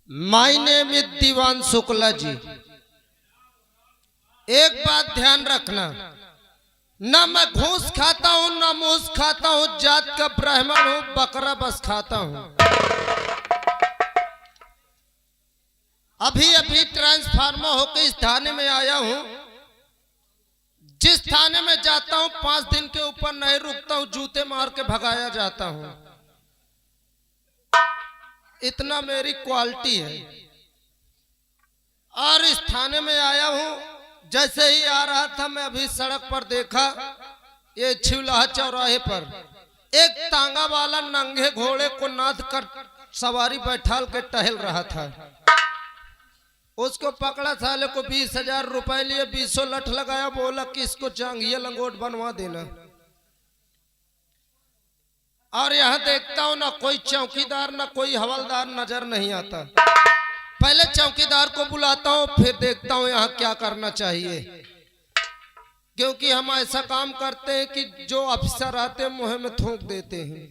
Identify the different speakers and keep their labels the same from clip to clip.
Speaker 1: My name is दीवान शुक्ला जी। एक बात ध्यान रखना, ना मैं घूस खाता हूँ ना मूस खाता हूँ, जात का ब्राह्मण हूँ, बकरा बस खाता हूँ। अभी अभी ट्रांसफार्मर होकर इस थाने में आया हूँ। जिस थाने में जाता हूँ 5 दिन के ऊपर नहीं रुकता हूँ, जूते मार के भगाया जाता हूँ। इतना मेरी क्वालिटी है। और इस थाने में आया हूँ, जैसे ही आ रहा था मैं अभी सड़क पर देखा, ये छिवलाहा चौराहे पर एक तांगा वाला नंगे घोड़े को नाद कर सवारी बैठाल के टहल रहा था। उसको पकड़ा, साले को 20,000 रुपए लिए 20 लठ लगाया, बोला कि इसको जांघिया लंगोट बनवा देना। और यहाँ देखता हूँ ना कोई चौकीदार ना कोई हवलदार नजर नहीं आता। पहले चौकीदार को बुलाता हूँ, फिर देखता हूँ यहाँ क्या करना चाहिए, क्योंकि हम ऐसा काम करते हैं कि जो अफसर आते हैं मुंह में थूक देते हैं।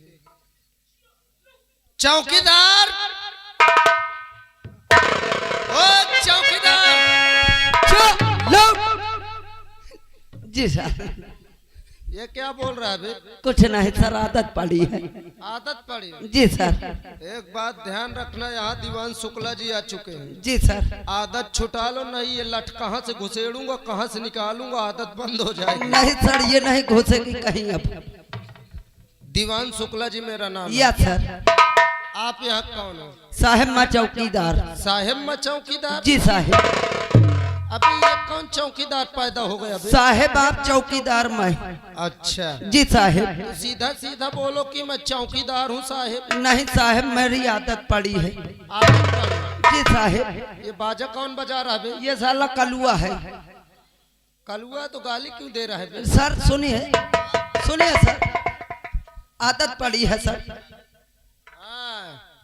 Speaker 1: चौकीदार, ओ चौकीदार,
Speaker 2: जी सर।
Speaker 1: ये क्या बोल रहा है बे?
Speaker 2: कुछ नहीं सर, आदत पड़ी है।
Speaker 1: आदत पड़ी?
Speaker 2: जी सर।
Speaker 1: एक बात ध्यान रखना, यहाँ दीवान शुक्ला जी आ चुके हैं।
Speaker 2: जी सर।
Speaker 1: आदत छुटा लो, नहीं ये लठ कहाँ से घुसेड़ूंगा कहाँ से निकालूंगा, आदत बंद हो जाएगी।
Speaker 2: नहीं सर, ये नहीं घुसेगी कहीं। अब
Speaker 1: दीवान शुक्ला जी मेरा नाम है।
Speaker 2: Yes sir.
Speaker 1: आप यहाँ कौन हो?
Speaker 2: साहेब माँ चौकीदार।
Speaker 1: साहेब माँ चौकीदार?
Speaker 2: जी साहेब।
Speaker 1: अभी ये कौन चौकीदार पैदा हो गया?
Speaker 2: साहेब आप चौकीदार मैं।
Speaker 1: अच्छा
Speaker 2: जी साहेब।
Speaker 1: सीधा सीधा बोलो कि मैं चौकीदार हूँ साहेब।
Speaker 2: नहीं साहेब, मेरी आदत पड़ी है।
Speaker 1: आदत पड़ी?
Speaker 2: जी साहेब।
Speaker 1: ये बाजा कौन बजा रहा है?
Speaker 2: ये साला कलुआ है।
Speaker 1: कलुआ तो गाली क्यों दे रहा है?
Speaker 2: सर सुनिए, सुनिए सर, आदत पड़ी है सर।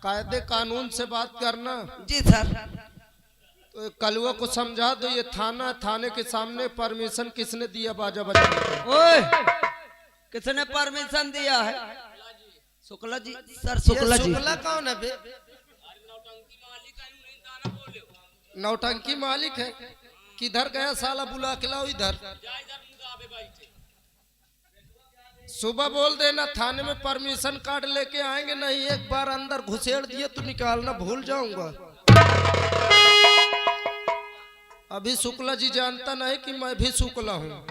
Speaker 1: कायदे कानून से बात करना।
Speaker 2: जी सर।
Speaker 1: तो कलुआ को समझा दो, ये थाना, थाने के सामने परमिशन किसने दिया बाजा बजाने का?
Speaker 2: ओए, किसने परमिशन दिया है? शुक्ला जी सर। शुक्ला जी।
Speaker 1: शुक्ला कौन है बे? नौटंकी मालिक है। किधर गया साला? बुला के लाओ इधर। सुबह बोल देना थाने में परमिशन कार्ड लेके आएंगे, नहीं एक बार अंदर घुसेड़ दिए तो निकालना भूल जाऊंगा। अभी शुक्ला जी जानता नहीं कि मैं भी शुक्ला हूँ।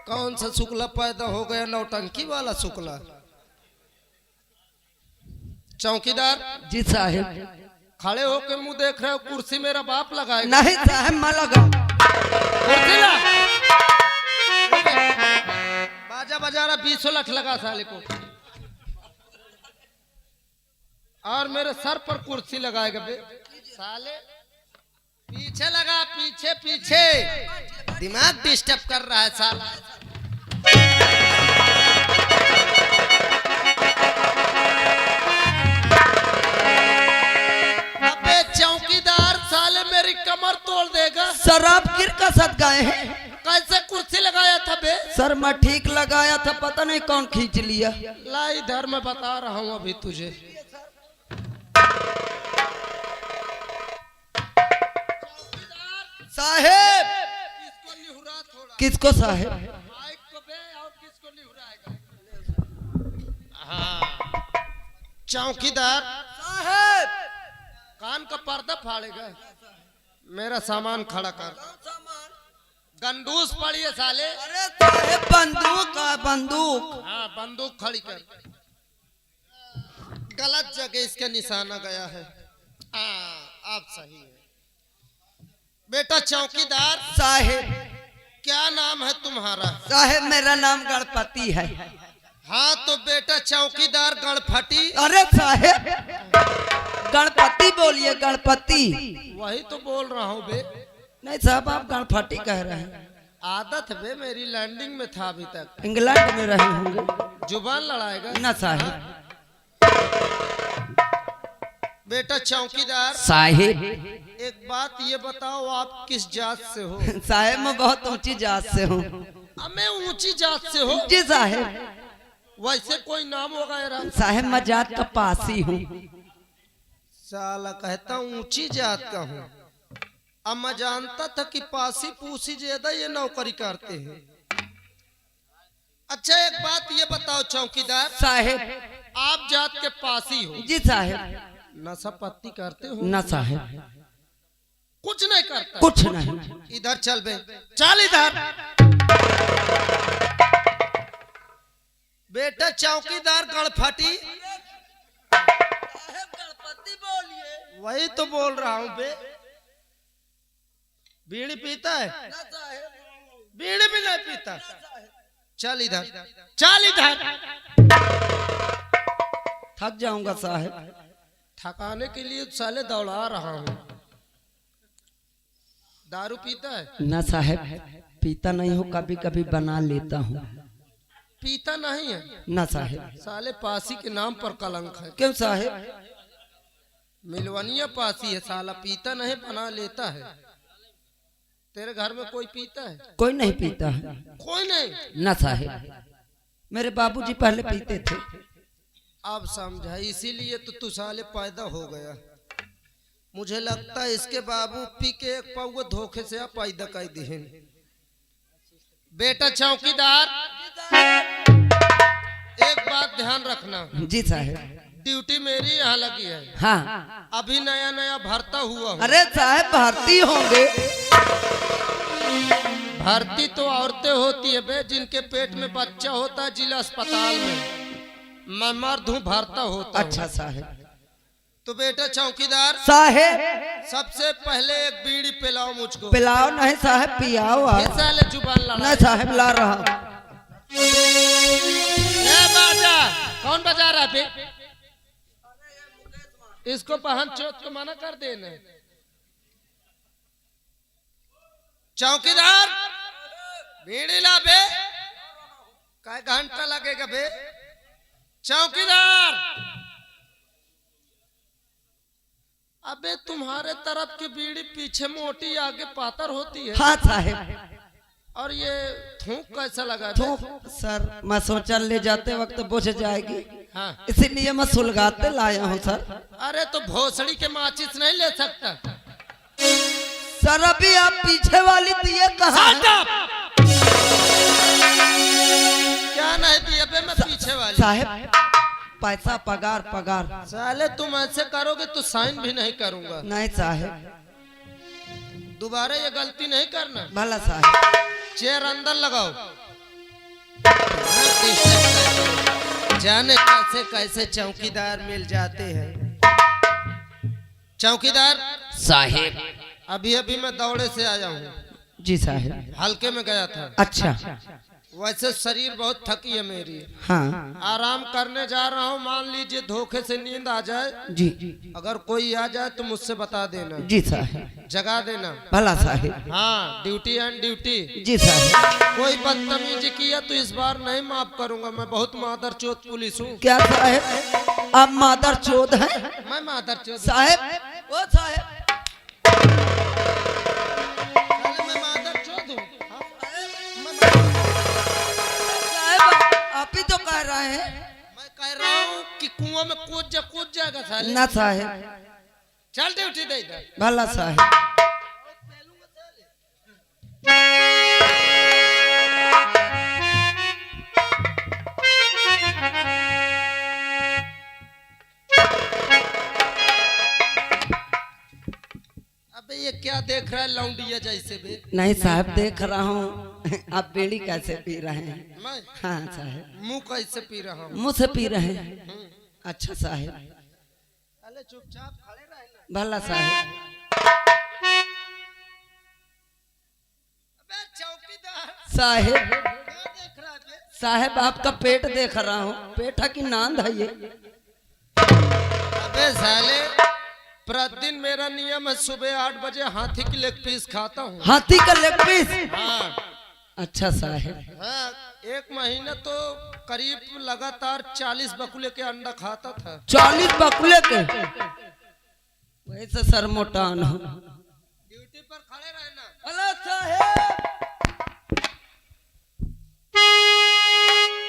Speaker 1: कौन सा शुक्ला पैदा हो गया? नौटंकी वाला शुक्ला। चौकीदार
Speaker 2: जी साहेब।
Speaker 1: खड़े होके मुंह देख रहे हो? कुर्सी मेरा बाप लगाएगा?
Speaker 2: नहीं साहब, मैं लगा।
Speaker 1: कुर्सी ला। बाजा बजा रहा, 20 लठ लगा साले को। और मेरे सर पर कुर्सी लगाएगा बे साले। पीछे लगा, पीछे पीछे। दिमाग डिस्टर्ब कर रहा है साला। अबे चौकीदार साले मेरी कमर तोड़ देगा।
Speaker 2: सर आप किर का साथ गए हैं?
Speaker 1: कैसे कुर्सी लगाया था बे?
Speaker 2: सर मैं ठीक लगाया था, पता नहीं कौन खींच लिया।
Speaker 1: ला इधर, मैं बता रहा हूँ अभी तुझे।
Speaker 2: साहेब।
Speaker 1: किसको निहुरा थोड़ा?
Speaker 2: किसको साहेब?
Speaker 1: माइक को बे, और किसको निहुराएगा? हाँ चौकीदार
Speaker 2: साहेब।
Speaker 1: कान का पर्दा फाड़ेगा। मेरा सामान खड़ा कर। गंडूस पड़ी है साले।
Speaker 2: अरे साहेब बंदूक है, बंदूक।
Speaker 1: हाँ बंदूक खड़ी कर। गलत जगह इसका निशाना गया है। हाँ अब सही है। बेटा चौकीदार
Speaker 2: साहेब।
Speaker 1: क्या नाम है तुम्हारा?
Speaker 2: साहेब मेरा नाम गणपति है।
Speaker 1: हाँ तो बेटा चौकीदार गणपति।
Speaker 2: अरे साहेब गणपति बोलिए, गणपति।
Speaker 1: वही तो बोल रहा हूँ बे।
Speaker 2: नहीं साहब, आप गणपति कह रहे हैं।
Speaker 1: आदत बे मेरी, लैंडिंग में था अभी तक।
Speaker 2: इंग्लैंड में रहे होंगे।
Speaker 1: जुबान लड़ाएगा
Speaker 2: ना साहेब।
Speaker 1: बेटा चौकीदार
Speaker 2: साहेब
Speaker 1: एक बात ये बताओ, आप किस जात से हो?
Speaker 2: साहेब मैं बहुत ऊंची जात से हूँ।
Speaker 1: मैं ऊंची जात से हो?
Speaker 2: जी साहेब।
Speaker 1: वैसे कोई नाम वगैरह?
Speaker 2: साहेब मैं जात का पासी हूँ।
Speaker 1: साला कहता हूँ ऊंची जात का हूँ। अब मैं जानता था कि पासी पूसी ज्यादा ये नौकरी करते हैं। अच्छा एक बात ये बताओ चौकीदार
Speaker 2: साहेब।
Speaker 1: आप जात के पासी हो,
Speaker 2: जी साहेब।
Speaker 1: नशा पत्ती करते हो?
Speaker 2: ना साहेब,
Speaker 1: कुछ नहीं करता।
Speaker 2: कुछ नहीं।
Speaker 1: इधर चल बे, चल इधर। बेटा चौकीदार गणफटी, वही तो बोल रहा हूँ बे। बीड़ी पीता है? बीड़ी भी नहीं पीता। चल इधर, चल इधर।
Speaker 2: थक जाऊंगा साहेब।
Speaker 1: थकाने के लिए साले दौड़ा रहा हूँ। दारू पीता है?
Speaker 2: ना साहेब, पीता नहीं हो, कभी कभी बना लेता हूँ।
Speaker 1: पीता नहीं है?
Speaker 2: ना साहेब।
Speaker 1: साले पासी के नाम पर कलंक है।
Speaker 2: क्यों साहेब?
Speaker 1: मिलवनिया पासी है साला, पीता नहीं बना लेता है। तेरे घर में कोई पीता है?
Speaker 2: कोई नहीं पीता है।
Speaker 1: कोई नहीं?
Speaker 2: ना साहेब, मेरे बाबूजी पहले पीते थे।
Speaker 1: अब समझा, इसीलिए तो तू साले पैदा हो गया। मुझे लगता है इसके बाबू पी के एक पाव धोखे से आप पैदा कर दिए। बेटा चौकीदार, एक बात ध्यान रखना।
Speaker 2: जी साहेब।
Speaker 1: ड्यूटी मेरी यहाँ लगी है।
Speaker 2: हाँ।
Speaker 1: अभी नया नया भर्ता हुआ हूँ।
Speaker 2: अरे साहब, भर्ती होंगे।
Speaker 1: भर्ती तो औरतें होती है बे, जिनके पेट में बच्चा होता है जिला अस्पताल में। मैं मर्द हूँ, भर्ता होता हूँ।
Speaker 2: अच्छा साहेब।
Speaker 1: तो बेटा चौकीदार
Speaker 2: साहेब,
Speaker 1: सबसे पहले एक बीड़ी पिलाओ मुझको।
Speaker 2: पिलाओ नहीं साहेब, पियाओ आप।
Speaker 1: ये साले जुबान लड़ा।
Speaker 2: नहीं साहेब, ला रहा हूँ।
Speaker 1: बाजा कौन बजा रहा है? इसको पहन चोट को मना कर देना। चौकीदार बीड़ी ला बे, काय घंटा लगेगा बे। चौकीदार, अबे तुम्हारे तरफ की बीड़ी पीछे मोटी आगे पातर होती है।
Speaker 2: हाँ साहेब।
Speaker 1: और ये थूक कैसा लगा?
Speaker 2: थूक सर, मैं सोचा ले जाते वक्त बुझ जाएगी।
Speaker 1: हाँ।
Speaker 2: इसीलिए मैं सुलगाते लाया हूँ सर।
Speaker 1: अरे तो भोसड़ी के माचिस नहीं ले सकता?
Speaker 2: सर अभी आप पीछे वाली दिए कहाँ?
Speaker 1: क्या नहीं दिए बे? मैं पीछे वाली।
Speaker 2: साहेब, पैसा पगार पगार।
Speaker 1: साले तुम ऐसे करोगे तो साइन भी नहीं करूंगा।
Speaker 2: नहीं साहेब,
Speaker 1: दोबारा ये गलती नहीं करना।
Speaker 2: भला साहेब।
Speaker 1: चेयर अंदर लगाओ। जाने कैसे कैसे चौकीदार मिल जाते हैं। चौकीदार
Speaker 2: साहेब,
Speaker 1: अभी अभी मैं दौड़े से आया हूँ।
Speaker 2: जी साहेब।
Speaker 1: हल्के में गया था।
Speaker 2: अच्छा।
Speaker 1: वैसे शरीर बहुत थकी है मेरी।
Speaker 2: हाँ।
Speaker 1: आराम करने जा रहा हूँ। मान लीजिए धोखे से नींद आ जाए,
Speaker 2: जी।
Speaker 1: अगर कोई आ जाए तो मुझसे बता देना।
Speaker 2: जी साहेब।
Speaker 1: जगा देना।
Speaker 2: भला साहेब।
Speaker 1: हाँ, ड्यूटी एंड ड्यूटी।
Speaker 2: जी साहेब।
Speaker 1: कोई बदतमीजी किया तो इस बार नहीं माफ करूंगा। मैं बहुत मादर चोद पुलिस हूँ।
Speaker 2: क्या साहेब, आप मादर चोद हैं?
Speaker 1: मैं मादर चोद
Speaker 2: साहेब, ओ साहेब,
Speaker 1: मैं मादर चोद हूँ।
Speaker 2: आप ही तो कह रहे हैं।
Speaker 1: मैं कह रहा हूँ कि कुआं में कूद जाएगा साले।
Speaker 2: ना साहेब।
Speaker 1: चल ड्यूटी दे इधर।
Speaker 2: भला साहेब।
Speaker 1: अबे ये क्या देख रहा है लौंडिया जैसे बे?
Speaker 2: नहीं साहब, देख रहा हूँ आप बीड़ी कैसे पी रहे हैं।
Speaker 1: मैं
Speaker 2: हाँ साहब।
Speaker 1: मुंह कैसे पी रहा हूँ?
Speaker 2: मुँह से पी रहे हैं। अच्छा साहब।
Speaker 1: अरे चुपचाप खड़े रहना।
Speaker 2: भला साहब।
Speaker 1: अबे चौकीदार
Speaker 2: साहेब,
Speaker 1: क्या देख रहा है बे?
Speaker 2: साहेब आपका पेट देख रहा हूँ। पेट है कि नांद है ये?
Speaker 1: अबे साले, प्रतिदिन मेरा नियम है सुबह 8 बजे हाथी की लेग पीस खाता हूँ।
Speaker 2: हाथी का लेग पीस?
Speaker 1: हाँ।
Speaker 2: अच्छा साहेब।
Speaker 1: हाँ, एक महीना तो करीब लगातार 40 बकुले के अंडा खाता था।
Speaker 2: 40 बकुले के? वैसे सर मोटान हो।
Speaker 1: ड्यूटी पर खड़े रहना।
Speaker 2: अला साहेब।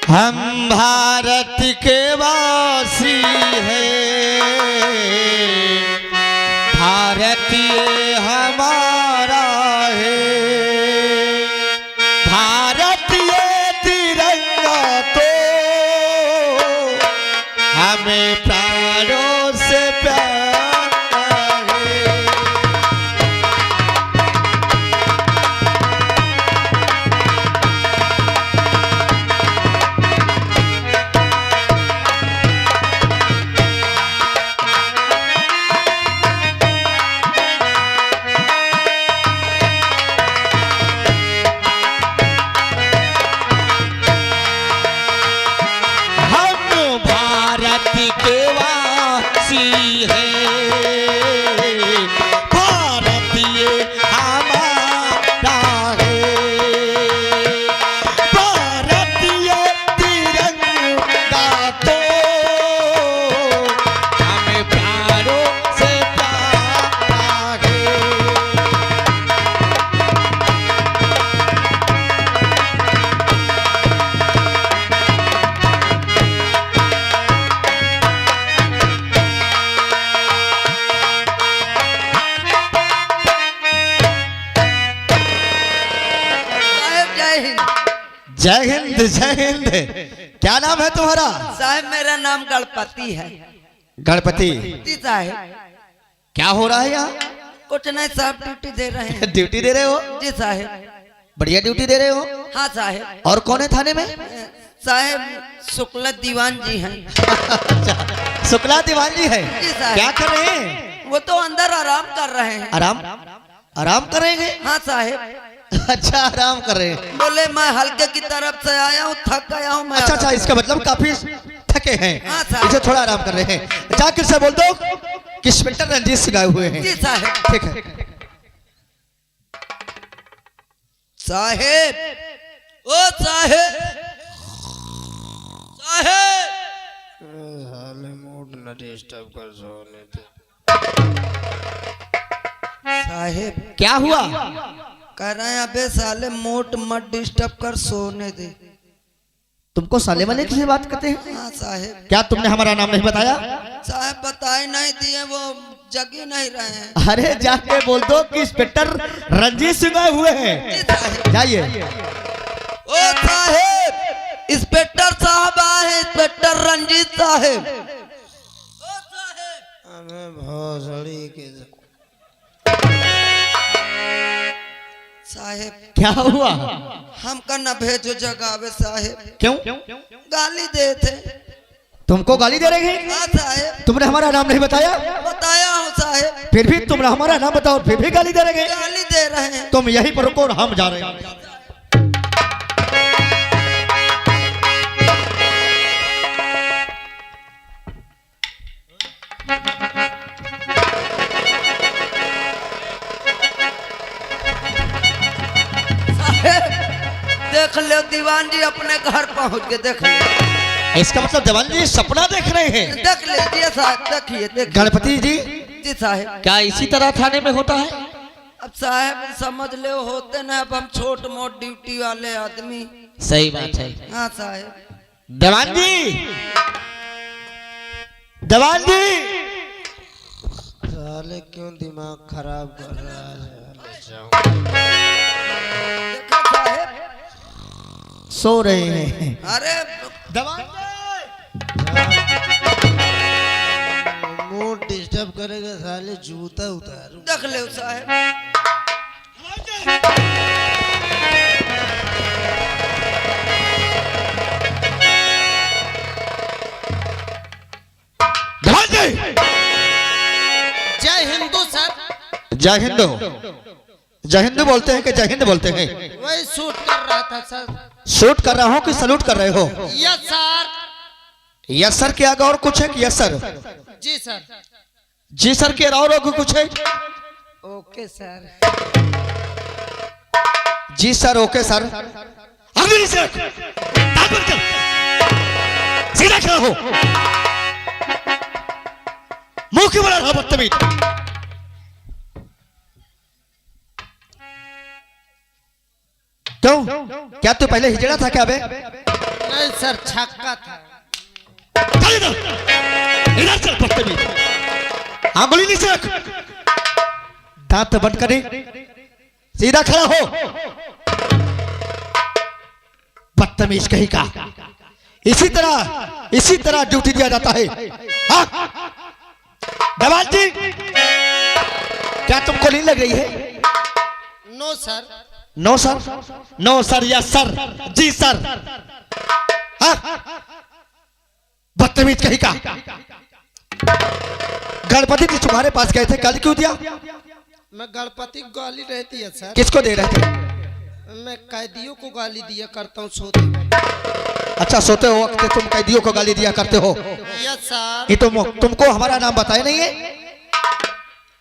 Speaker 3: हम भारत के वासी हैं, भारतीय हमारा है, भारतीय तिरंगा तो हमें प्राणों से प्यारा है। के वासी है, भारतीय हमारा है, भारतीय तिरंगा तो हमें प्यारों से प्यारा है। जय हिंद जय हिंद। क्या नाम है तुम्हारा?
Speaker 2: साहब मेरा नाम गणपति है।
Speaker 3: गणपति
Speaker 2: जी साहब।
Speaker 3: क्या हो रहा है यहाँ?
Speaker 2: कुछ नहीं साहब, ड्यूटी दे रहे हैं।
Speaker 3: ड्यूटी दे रहे हो?
Speaker 2: जी साहब।
Speaker 3: बढ़िया ड्यूटी दे रहे हो।
Speaker 2: हाँ साहब।
Speaker 3: और कौन है थाने में?
Speaker 2: साहब शुक्ला दीवान जी हैं।
Speaker 3: अच्छा, शुक्ला दीवान जी है।
Speaker 2: जी साहब।
Speaker 3: क्या कर रहे हैं?
Speaker 2: वो तो अंदर आराम कर रहे हैं।
Speaker 3: आराम आराम करेंगे?
Speaker 2: हाँ साहब।
Speaker 3: अच्छा, आराम कर रहे हैं।
Speaker 2: बोले मैं हल्के की तरफ से आया हूँ, थक गया हूँ मैं।
Speaker 3: अच्छा अच्छा, इसका मतलब काफी थके हैं।
Speaker 2: हाँ साहब।
Speaker 3: इसे थोड़ा आराम कर रहे हैं। जाकर से बोल दो कि इंस्पेक्टर रंजीत सिंह आए हुए हैं।
Speaker 2: जी साहब।
Speaker 3: ठीक है।
Speaker 2: साहेब, ओ साहेब, साहेब।
Speaker 1: हाले मूड न डिस्टर्ब कर सोने दे।
Speaker 2: साहेब
Speaker 3: क्या हुआ?
Speaker 2: कह रहे हैं अबे साले मूड मत डिस्टर्ब कर, सोने दे।
Speaker 3: तुमको साले वाले किसी बात करते हैं?
Speaker 2: हाँ साहेब।
Speaker 3: क्या तुमने हमारा नाम नहीं बताया?
Speaker 2: साहब बताए नहीं दिए, वो जगी नहीं रहे हैं।
Speaker 3: अरे जाके बोल दो कि इंस्पेक्टर रंजीत सिंह आए हुए हैं।
Speaker 2: जी साहब।
Speaker 3: जाइए।
Speaker 2: ओ साहेब, इंस्पेक्टर साहब आए हैं, इंस्पेक्टर रंजीत साहब। ओ साहेब।
Speaker 1: हमें भोसड़ी के
Speaker 2: साहेब
Speaker 3: क्या हुआ?
Speaker 2: हमका न भेजो जगावे साहेब।
Speaker 3: क्यों?
Speaker 2: गाली दे थे।
Speaker 3: तुमको गाली दे रहे हैं?
Speaker 2: हाँ साहेब।
Speaker 3: तुमने हमारा नाम नहीं बताया?
Speaker 2: बताया हूँ साहेब।
Speaker 3: फिर भी तुम हमारा नाम बताओ, फिर भी गाली दे रहे हैं?
Speaker 2: गाली दे रहे हैं।
Speaker 3: तुम यहीं पर रुको और हम जा रहे हैं।
Speaker 2: देख लो दीवान जी अपने घर पहुंच के, देख लो।
Speaker 3: इसका मतलब दीवान जी सपना देख रहे हैं?
Speaker 2: देख लीजिए साहब, देखिए देखिए।
Speaker 3: गणपति जी,
Speaker 2: जी साहब।
Speaker 3: क्या इसी तरह थाने में होता है?
Speaker 2: अब साहब समझ ले होते ना, अब हम छोट मोट ड्यूटी वाले आदमी।
Speaker 3: सही बात है।
Speaker 2: हाँ साहब।
Speaker 3: दीवान जी, दीवान जी,
Speaker 1: साले क्यों दिमाग खराब कर रहा है?
Speaker 2: देखो साहब,
Speaker 3: सो रहे हैं।
Speaker 2: अरे
Speaker 3: दीवान
Speaker 1: मूड डिस्टर्ब करेगा साले, जूता उतारू।
Speaker 2: देख ले साहब।
Speaker 3: दीवान जी,
Speaker 1: जय हिंदू सर।
Speaker 3: जय हिंद। जय हिंद बोलते हैं कि जय हिंद बोलते हैं?
Speaker 1: वही शूट कर रहा था सर।
Speaker 3: शूट कर रहा हूँ कि सलूट कर रहे हो?
Speaker 1: Yes sir.
Speaker 3: यस सर के आगे और कुछ है कि यस सर?
Speaker 1: जी सर।
Speaker 3: जी सर के और कुछ है?
Speaker 2: Okay sir.
Speaker 3: जी सर, ओके सर। आगे से सीधा खड़ा हो, मुंह क्यों बड़ा रहा बदतमीज? क्यों? क्या तू पहले हिजड़ा था क्या बे?
Speaker 1: नहीं सर, छक्का था।
Speaker 3: चल इधर, इधर चल बदतमीज। आंगुली नीचे रख। दांत बंद करें, सीधा खड़ा हो। बदतमीज कहीं का। इसी तरह ड्यूटी दिया जाता है। हाँ? दवाल जी, क्या तुमको नहीं लग रही है?
Speaker 1: No sir.
Speaker 3: No sir, no sir yeah sir, जी सर। हाँ? बदतमीज कहीं का। गणपति जी तुम्हारे पास गए थे, गाली क्यों दिया?
Speaker 1: मैं गणपति को गाली रहती है सर।
Speaker 3: किसको दे रहे थे?
Speaker 1: मैं कैदियों को गाली दिया करता हूँ सोते में।
Speaker 3: अच्छा, सोते हो वक्त तुम कैदियों को गाली दिया करते हो?
Speaker 1: Yes sir.
Speaker 3: ये तुमको हमारा नाम बताया नहीं है?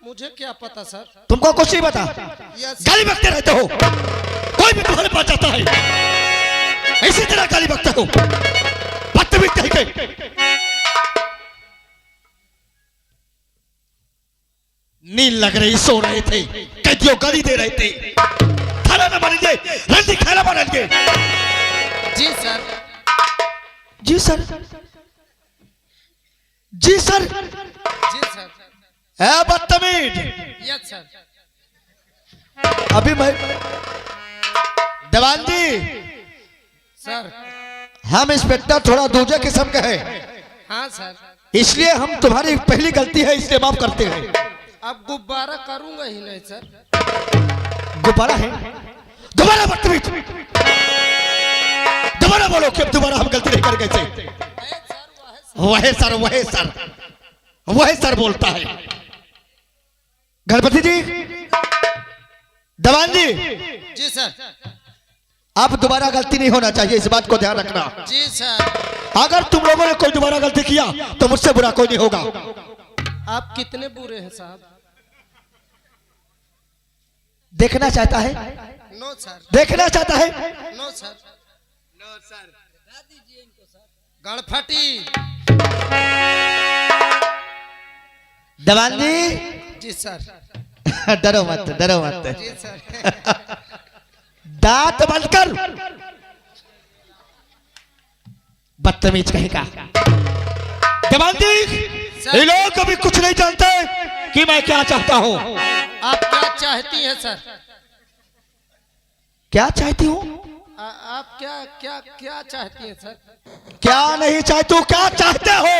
Speaker 1: मुझे क्या पता सर।
Speaker 3: तुमको कुछ नहीं पता?
Speaker 1: यस
Speaker 3: गाली बकते रहते हो। कोई भी तुम्हारे पास जाता है इसी तरह गाली बकते हो। बदतमीज कहीं के। नींद लग रही, सो रहे थे, कैदियों गाली दे रहे थे। खाना न बनेंगे, रंडी खाना बनेंगे।
Speaker 1: जी सर।
Speaker 3: जी सर, जी सर।
Speaker 1: जी सर।
Speaker 3: है बदतमीज।
Speaker 1: Yes sir.
Speaker 3: अभी मैं दवान जी,
Speaker 1: सर।
Speaker 3: हम इंस्पेक्टर थोड़ा दूसरे किस्म के हैं,
Speaker 1: हाँ सर।
Speaker 3: इसलिए हम तुम्हारी पहली गलती है इसलिए माफ करते हैं।
Speaker 1: अब गुब्बारा करूंगा ही नहीं सर।
Speaker 3: गुब्बारा है? दोबारा बदतमीज, दोबारा बोलो कि अब दोबारा हम गलती नहीं कर गए थे। वह सर, वह सर, वह सर बोलता है। गणपति जी, दवान जी,
Speaker 1: जी सर।
Speaker 3: अब दोबारा गलती नहीं होना चाहिए, इस बात को ध्यान रखना।
Speaker 1: जी सर।
Speaker 3: अगर तुम लोगों ने कोई दोबारा गलती किया तो मुझसे बुरा कोई नहीं होगा।
Speaker 1: आप कितने बुरे हैं साहब?
Speaker 3: देखना चाहता है?
Speaker 1: No sir.
Speaker 3: देखना चाहता है?
Speaker 1: No sir. No sir. Ganpati.
Speaker 3: दवान जी,
Speaker 1: जी सर।
Speaker 3: डरो मत, डरो मत।
Speaker 1: जी सर।
Speaker 3: दांत बंद कर, बदतमीज कहीं का। दवान जी, ये लोग कभी कुछ नहीं जानते कि मैं क्या चाहता हूँ।
Speaker 1: आप क्या चाहती हैं सर?
Speaker 3: क्या चाहती हूँ?
Speaker 1: आप क्या क्या क्या चाहती हैं सर?
Speaker 3: क्या नहीं चाहती हूँ, क्या चाहते हो?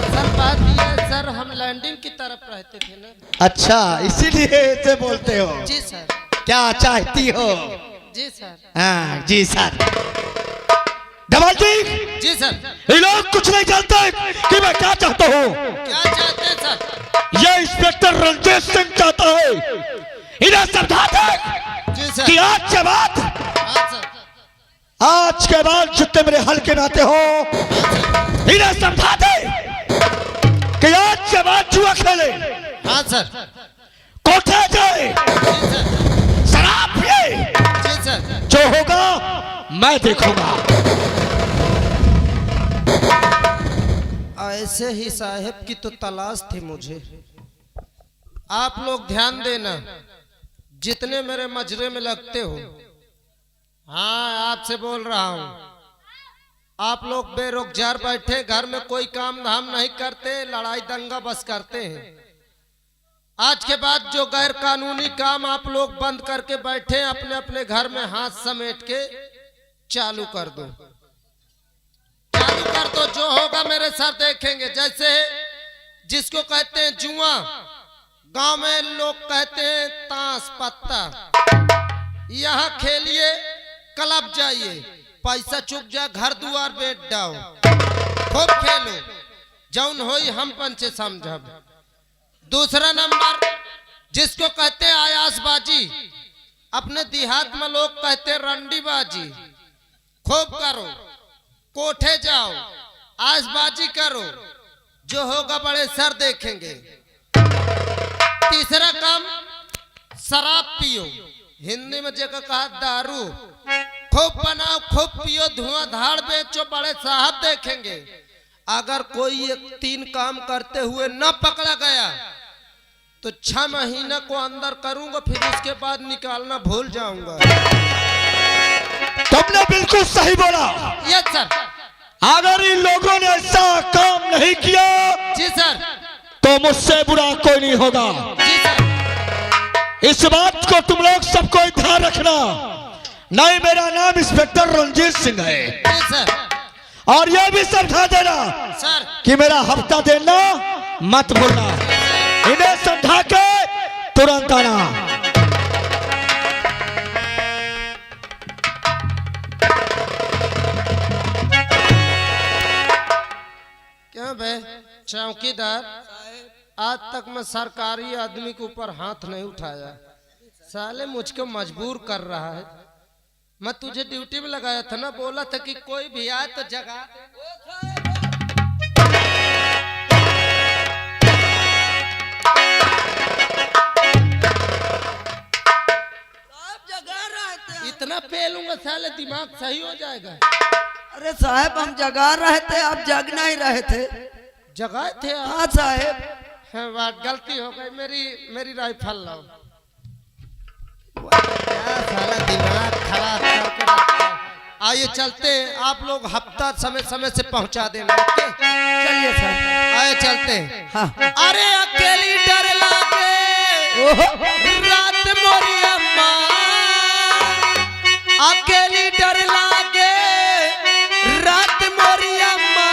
Speaker 1: सर बात ये है सर, हम लैंडिंग की तरफ रहते थे ना।
Speaker 3: अच्छा, इसीलिए ऐसे बोलते हो।
Speaker 1: जी सर।
Speaker 3: क्या चाहती हो?
Speaker 1: जी सर।
Speaker 3: हाँ जी सर। दवाल जी,
Speaker 1: जी सर।
Speaker 3: ये लोग कुछ नहीं जानते कि मैं क्या चाहता हूँ।
Speaker 1: क्या चाहते हैं सर?
Speaker 3: ये इंस्पेक्टर रंजीत सिंह चाहता है, इन्हें समझा दे
Speaker 1: जी सर।
Speaker 3: कि आज के बाद,
Speaker 1: हाँ सर।
Speaker 3: आज के बाद जितने मेरे हल्के नाते हो, इन्हें समझा दे कि आज के बाद जुआ खेले,
Speaker 1: हाँ सर।
Speaker 3: कोठे जाए,
Speaker 1: जी सर।
Speaker 3: शराब पिए,
Speaker 1: जी सर।
Speaker 3: जो होगा मैं देखूंगा।
Speaker 1: ऐसे ही साहब की तो तलाश थी मुझे। आप लोग ध्यान देना, जितने मेरे मजरे में लगते हो, हाँ आपसे बोल रहा हूँ, आप लोग बेरोजगार बैठे घर में कोई काम धाम नहीं करते, लड़ाई दंगा बस करते हैं। आज के बाद जो गैर कानूनी काम आप लोग बंद करके बैठे, अपने अपने घर में हाथ समेट के चालू कर दो, चालू कर दो। जो होगा मेरे सर देखेंगे। जैसे जिसको कहते हैं जुआ, गांव में लोग कहते हैं ताश पत्ता। यहाँ खेलिए, क्लब जाइए, पैसा चुक जाए, घर दुआर बेच जाओ, खूब खेलो, जौन होई हम पंचे समझब। दूसरा नंबर जिसको कहते हैं आयासबाजी, अपने देहात में लोग कहते हैं रंडीबाजी, खूब करो, कोठे जाओ, आसबाजी करो, जो होगा बड़े सर देखेंगे। तीसरा काम शराब पियो, हिंदी में जगह कहा दारू, खूब बनाओ, खूब पियो, धुआं धाड़ बेचो, बड़े साहब देखेंगे। अगर कोई एक 3 काम करते हुए न पकड़ा गया तो 6 महीने को अंदर करूंगा, फिर उसके बाद निकालना भूल जाऊंगा।
Speaker 3: तुमने बिल्कुल सही बोला।
Speaker 1: Yes sir.
Speaker 3: अगर इन लोगों ने ऐसा काम नहीं किया
Speaker 1: जी सर।
Speaker 3: तो मुझसे बुरा कोई नहीं होगा।
Speaker 1: जी सर।
Speaker 3: इस बात को तुम लोग सबको ध्यान रखना। नहीं, मेरा नाम इंस्पेक्टर रंजीत सिंह है।
Speaker 1: जी सर।
Speaker 3: और यह भी समझा देना
Speaker 1: सर
Speaker 3: कि मेरा हफ्ता देना मत भूलना। इन्हें समझा के तुरंत आना।
Speaker 1: क्यों बे चौकीदार, आज तक मैं सरकारी आदमी के ऊपर हाथ नहीं उठाया। साले मुझको मजबूर कर रहा है। मैं तुझे ड्यूटी में लगाया था ना, बोला था कि कोई भी आए तो जगा दे। इतना पेलूंगा साले दिमाग सही हो जाएगा।
Speaker 2: अरे साहब हम जगा रहे थे, आप जग नहीं रहे थे।
Speaker 1: जगाए थे आप?
Speaker 2: हाँ साहब।
Speaker 1: हाँ, बात गलती हो गई। मेरी राइफल लाओ। क्या साला दिमाग खराब करके रखा है। आइए चलते हैं, आप लोग हफ्ता समय समय से पहुंचा देना। ओके
Speaker 2: चलिए सर।
Speaker 1: आए चलते हैं।
Speaker 2: हाँ।
Speaker 1: अरे अकेली डर लागे रात मोरी अम्मा, अकेली डर लागे रात मोरी अम्मा,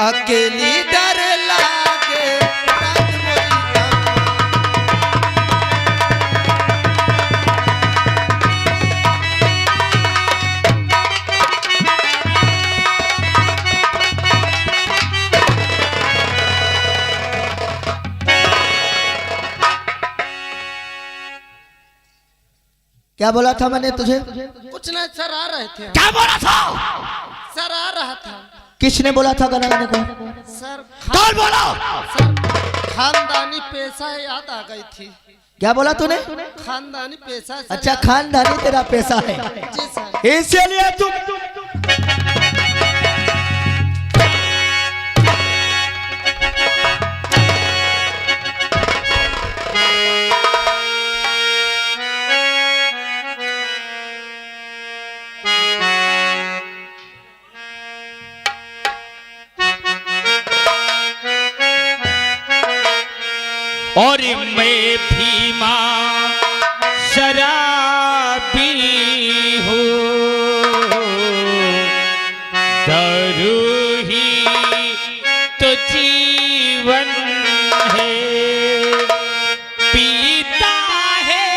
Speaker 1: अकेली डर लागे रात मोरी अम्मा।
Speaker 3: क्या बोला था मैंने तुझे?
Speaker 1: कुछ नहीं सर, आ रहे थे।
Speaker 3: क्या बोला था?
Speaker 1: सर आ रहा था।
Speaker 3: किसने बोला था गाना गाने को?
Speaker 1: सर
Speaker 3: कौन बोला?
Speaker 1: सर खानदानी पेशा याद आ गई थी।
Speaker 3: क्या बोला तूने?
Speaker 1: खानदानी पेशा सर।
Speaker 3: अच्छा, खानदानी तेरा पैसा है,
Speaker 1: जी सर।
Speaker 3: इसीलिए तुम
Speaker 4: और मैं भीमा शराबी हूँ, दारू ही तो जीवन है, पीता है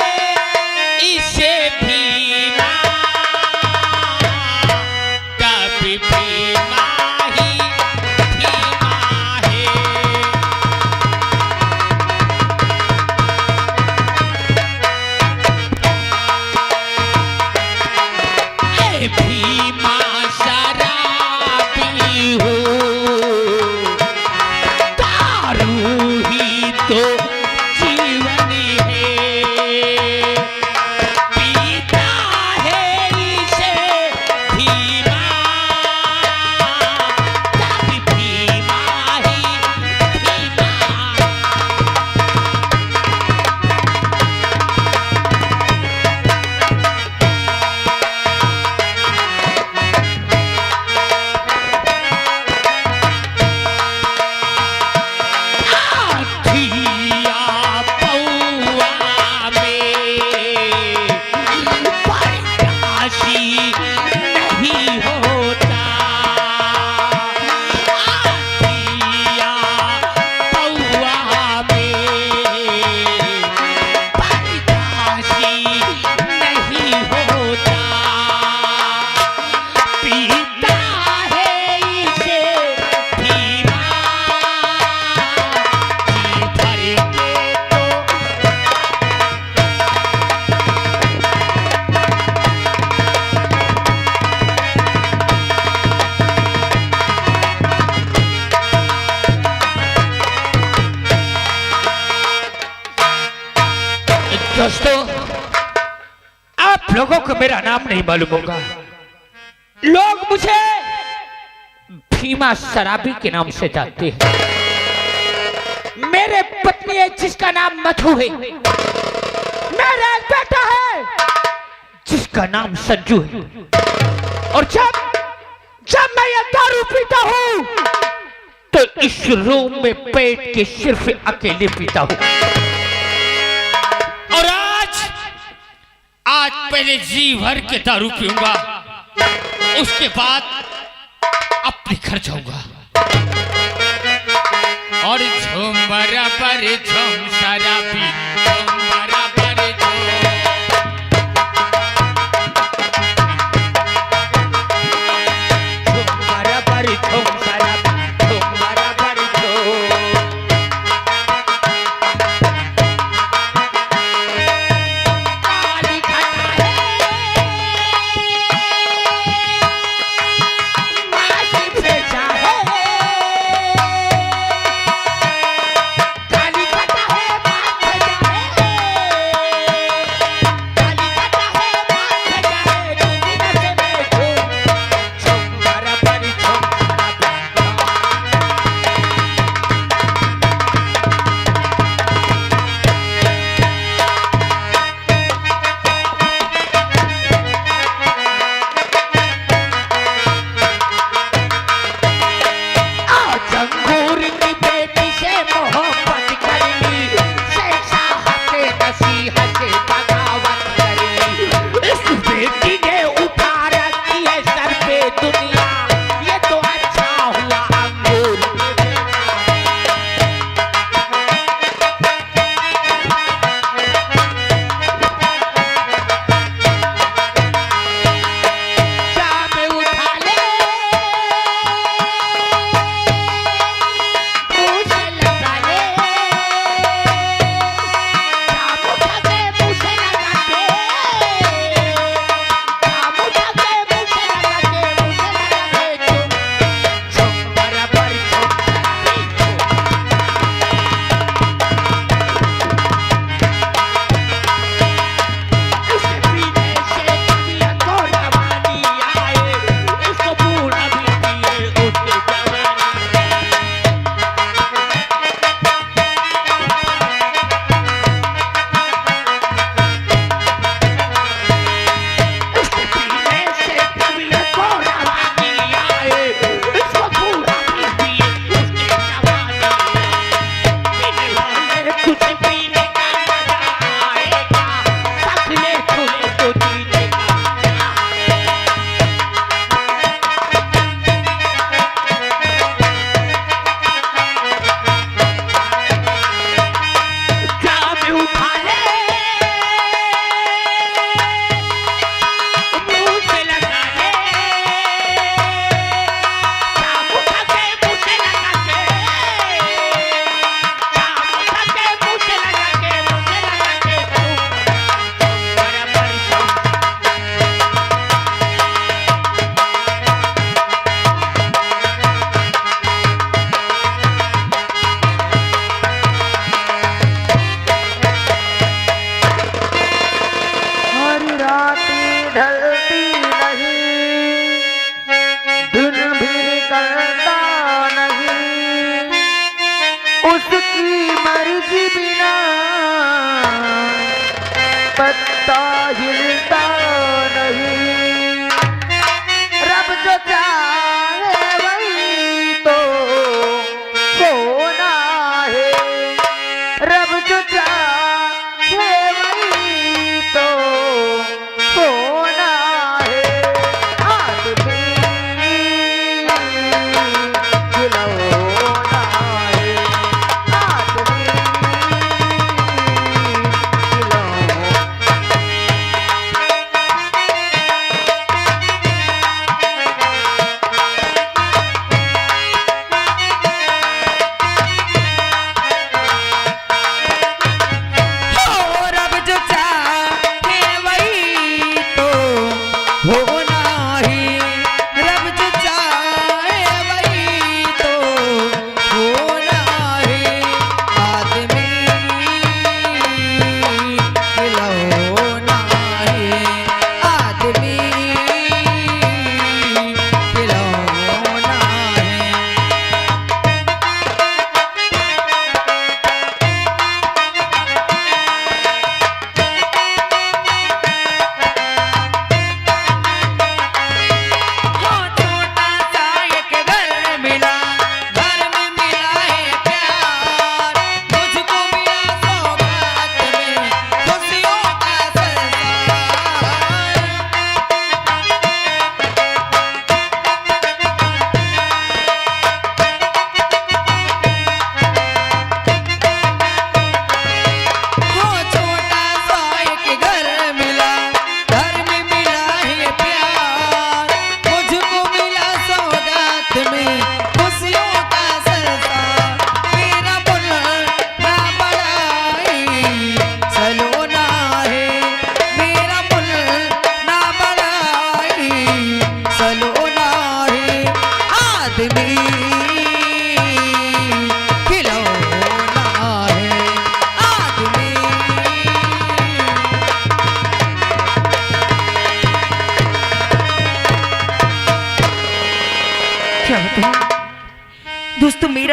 Speaker 4: इसे भीमा, कभी भीमा ही भीमा है। भीमा शराबी हूँ, दारू ही तो जीवन है, पीता है इसे भीमा, कभी भीमा ही भीमा। दोस्तों, आप लोगों को मेरा नाम नहीं मालूम होगा। लोग मुझे भीमा शराबी के नाम से जानते हैं। मेरे पत्नी है जिसका नाम मधु है, मेरा एक बेटा है जिसका नाम संजू है। और जब मैं ये दारू पीता हूँ तो इस रूम में बैठ के सिर्फ अकेले पीता हूँ। और पहले जी भर के दारू पीऊंगा, उसके बाद अपने घर जाऊंगा और झूम बराबर झूम शराबी झूम बराबर झूम बराबर झूम शराबी झूम बराबर झूम काली घटा है मासी पे जाए काली घटा है माथे जाए काली घटा है माथे जाए दूधी नशे में झूम बराबर झूम शराबी आज अंगूर की बेटी से मोहब्बत कर ली, शहशाह से नसीहत से बगावत कर ली। इस बेटी ने उठा रखी है सर पे दुनिया, ये तो अच्छा हुआ अंगूर की बेटी। जाम उठा ले मुँह से लगा ले जाम उठा के मुँह से लगा के जाम उठा के मुँह से लगा के झूम बराबर झूम शराबी झूम उसके पीने से तबीयत को रवानी आए, उसको बूढ़ा भी पिए उसके जवानी। उसके पीने से तबीयत को रवानी आए, उसको बूढ़ा भी पिए उसके जवानी। पीने वाले कुछ पीने का मजा आएगा, सकले खुले तो जीने का मजा। जाम उठा ले मुँह से लगा ले जाम उठा के मुँह से लगा के जाम उठा के मुँह से लगा के झूम बराबर झूम
Speaker 2: हरी राती ढलती नहीं, दिन भी निकलता नहीं, उसकी मर्जी बिना पत्ता हिलता नहीं। रब जो चाहे वही तो होना है, रब जो चाहे वही तो होना है। आदमी खिलौना है, आदमी खिलौना।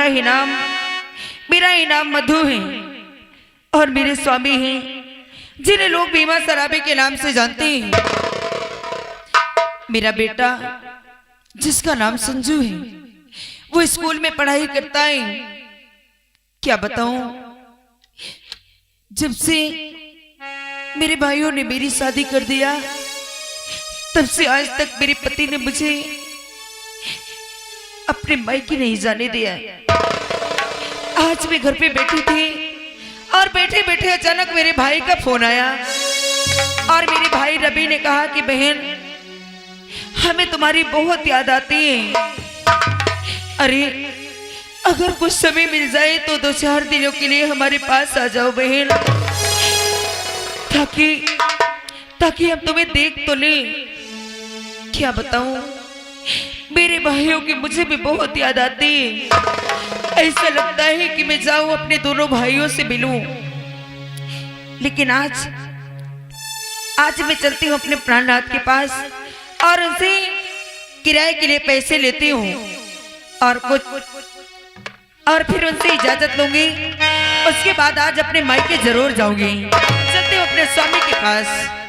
Speaker 2: मेरा ही नाम मधु है और मेरे स्वामी हैं जिन्हें लोग भीमा सराबे के नाम से जानते हैं। मेरा बेटा जिसका नाम संजू है वो स्कूल में पढ़ाई करता है। क्या बताऊं, जब से मेरे भाइयों ने मेरी शादी कर दिया तब से आज तक मेरे पति ने मुझे अपने मायके नहीं जाने दिया। आज मैं घर पे बैठी थी और बैठे बैठे अचानक मेरे भाई का फोन आया और मेरे भाई रवि ने कहा कि बहन हमें तुम्हारी बहुत याद आती है। अरे अगर कुछ समय मिल जाए तो 2-4 दिनों के लिए हमारे पास आ जाओ बहन, ताकि हम तुम्हें देख तो ले। क्या बताऊं, मेरे भाइयों की मुझे भी बहुत याद आती है। ऐसा लगता है कि मैं जाऊं अपने दोनों भाइयों से मिलूं, लेकिन आज मैं चलती हूं अपने प्राणनाथ के पास और उनसे किराए के लिए पैसे लेती हूं और फिर उनसे इजाजत लूंगी। उसके बाद आज अपने मायके जरूर जाऊंगी। चलती हूं अपने स्वामी के पास।